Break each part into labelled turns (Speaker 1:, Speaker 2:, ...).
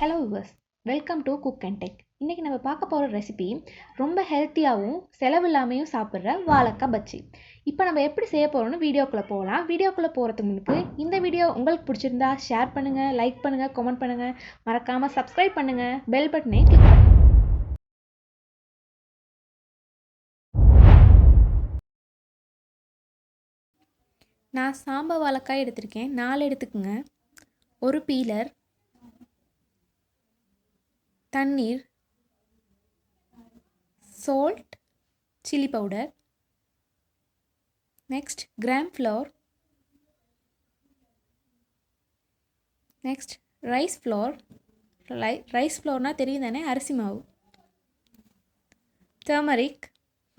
Speaker 1: Hello viewers, welcome to cook and tech. இன்றைக்கி நம்ம பார்க்க போகிற ரெசிபி ரொம்ப ஹெல்த்தியாகவும் செலவில்லாமையும் சாப்பிட்ற வாழைக்காய் பஜ்ஜி. இப்போ நம்ம எப்படி செய்ய போகிறோம்னு வீடியோக்குள்ளே போகலாம். வீடியோக்குள்ளே போகிறதுக்கு முன்னுக்கு இந்த வீடியோ உங்களுக்கு பிடிச்சிருந்தா ஷேர் பண்ணுங்கள், லைக் பண்ணுங்கள், கமெண்ட் பண்ணுங்கள், மறக்காமல் சப்ஸ்கிரைப் பண்ணுங்கள், பெல் பட்டனை கிளிக் பண்ணுங்கள். நான் சாம்பார் வாழைக்காய் எடுத்திருக்கேன், 4 எடுத்துக்கோங்க. ஒரு பீலர், தண்ணீர், salt, chili powder, next gram flour, next rice flour, rice flour na தெரியும் தானே, அரிசி மாவு, turmeric,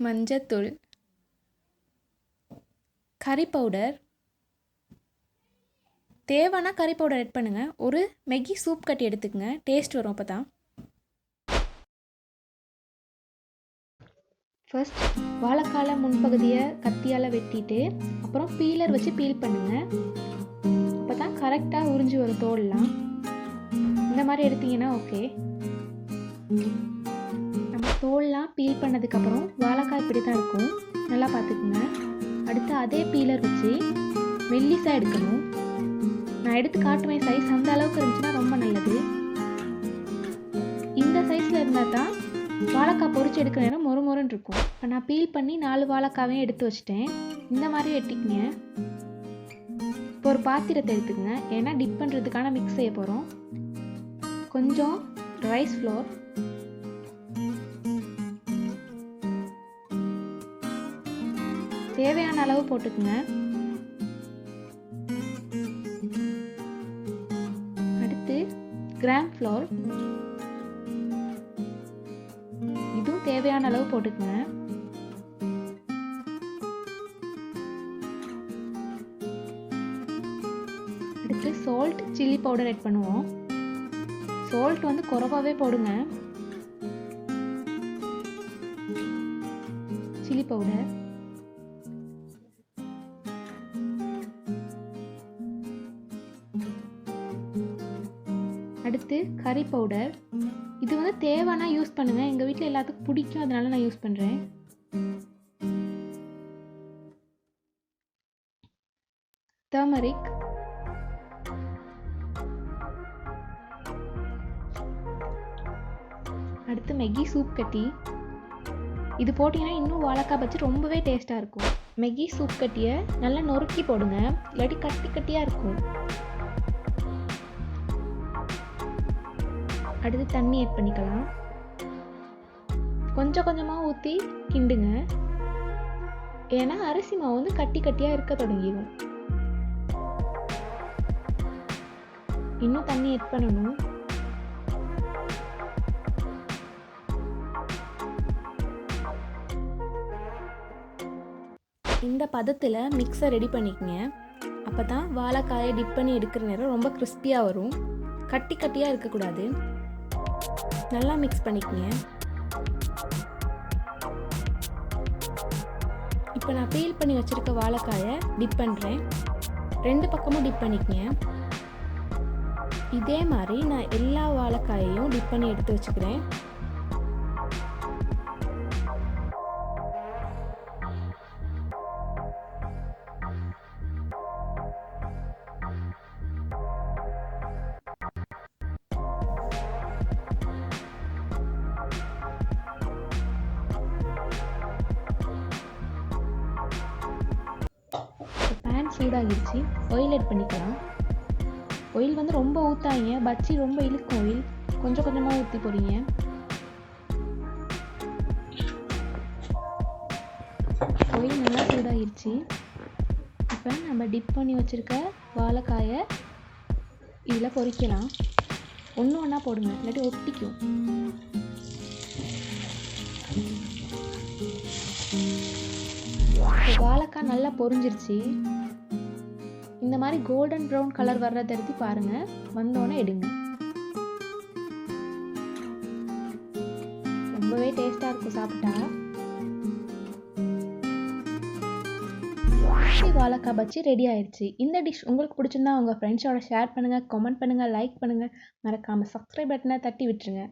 Speaker 1: மஞ்சத்தூள், கறி பவுடர், தேவைன்னா கறி பவுடர் ஆட் பண்ணுங்கள். ஒரு மேகி சூப் கட்டி எடுத்துக்கங்க, டேஸ்ட் வரும் அப்போ தான். ஃபர்ஸ்ட் வாழைக்கால முன்பகுதியை கத்தியால் வெட்டிட்டு அப்புறம் பீலர் வச்சு பீல் பண்ணுங்கள். அப்போ தான் கரெக்டாக உறிஞ்சி வரும் தோல்லாம். இந்த மாதிரி எடுத்தீங்கன்னா ஓகே. நம்ம தோல்லாம் பீல் பண்ணதுக்கப்புறம் வாழைக்காய் இப்படி தான் இருக்கும், நல்லா பார்த்துக்குங்க. அடுத்து அதே பீலர் வச்சு மெல்லிசாக எடுக்கணும். நான் எடுத்து காட்டுவேன், சைஸ் அந்த அளவுக்கு இருந்துச்சுன்னா ரொம்ப நல்லது. இந்த சைஸில் இருந்தால் தான் வாழைக்காய் பொரிச்சு எடுக்கிற நேரம் மொறு மொறுன்னு இருக்கும். இப்போ நான் பீல் பண்ணி 4 வாழைக்காவையும் எடுத்து வச்சிட்டேங்க. இந்த மாதிரி வெட்டிக்கங்க. இப்போ ஒரு பாத்திரத்தை எடுத்துக்கங்க, ஏன்னா டிப் பண்ணுறதுக்கான மிக்ஸ் செய்ய போகிறோம். கொஞ்சம் ரைஸ் ஃப்ளோர், தேவையான அளவு போட்டுக்குங்க. அடுத்து கிராம் ஃப்ளோர், இதுவும் தேவையான அளவு போட்டுக்குங்க. அடுத்து சால்ட், சில்லி பவுடர் ஆட் பண்ணுவோம். சால்ட் வந்து குறைவாகவே போடுங்க. சில்லி பவுடர், அடுத்து கறி பவுடர். இது வந்து தேவைன்னா யூஸ் பண்ணுங்க, எங்கள் வீட்டில் எல்லாத்துக்கும் பிடிக்கும், அதனால நான் யூஸ் பண்ணுறேன். டர்மரிக், அடுத்து மேகி சூப் கட்டி. இது போட்டிங்கன்னா இன்னும் வாழைக்காய் பஜ்ஜி ரொம்பவே டேஸ்ட்டாக இருக்கும். மேகி சூப் கட்டியை நல்லா நொறுக்கி போடுங்க, இல்லாட்டி கட்டி கட்டியாக இருக்கும். அடுத்து தண்ணி ஆட் பண்ணிக்கலாம். கொஞ்சம் கொஞ்சமாக ஊற்றி கிண்டுங்க, ஏன்னா அரிசி மாவு வந்து கட்டி கட்டியாக இருக்க தொடங்கிடும். இன்னும் தண்ணி ஆட் பண்ணணும். இந்த பதத்தில் மிக்ஸை ரெடி பண்ணிக்கங்க. அப்போ தான் வாழைக்காயை டிப் பண்ணி எடுக்கிற நேரம் ரொம்ப கிறிஸ்பியாக வரும், கட்டி கட்டியாக இருக்கக்கூடாது. நல்லா மிக்ஸ் பண்ணிக்கங்க. இப்போ நான் பீல் பண்ணி வச்சுருக்க வாழைக்காயை டிப் பண்ணுறேன். 2 பக்கமும் டிப் பண்ணிக்கங்க. இதே மாதிரி நான் எல்லா வாழைக்காயையும் டிப் பண்ணி எடுத்து வச்சுக்கிறேன். பேன் சூடாகிடுச்சு, ஆயில் ஆட் பண்ணிக்கலாம். ஆயில் வந்து ரொம்ப ஊற்றாங்க, பஜ்ஜி ரொம்ப இழுக்கும். ஆயில் கொஞ்சம் கொஞ்சமாக ஊற்றி போடுங்க. ஆயில் நல்லா சூடாகிடுச்சு. இப்போ நம்ம டிப் பண்ணி வச்சுருக்க வாழைக்காயை இதில் பொரிக்கலாம். ஒன்று ஒன்றா போடுங்க, இல்லாட்டி ஒட்டிக்கும். வாழைக்காய் நல்லா பொரிஞ்சிருச்சு. இந்த மாதிரி கோல்டன் ப்ரௌன் கலர் வர்றதை எடுத்து பாருங்க, வந்தோடனே எடுங்க. ரொம்பவே டேஸ்டாக இருக்கும் சாப்பிட்டா. வாழைக்காய் பஜ்ஜி ரெடி ஆயிடுச்சு. இந்த டிஷ் உங்களுக்கு பிடிச்சிருந்தா உங்கள் ஃப்ரெண்ட்ஸோட ஷேர் பண்ணுங்கள், கமெண்ட் பண்ணுங்கள், லைக் பண்ணுங்கள். மறக்காமல் சப்ஸ்கிரைப் பட்டனை தட்டி விட்டுருங்க.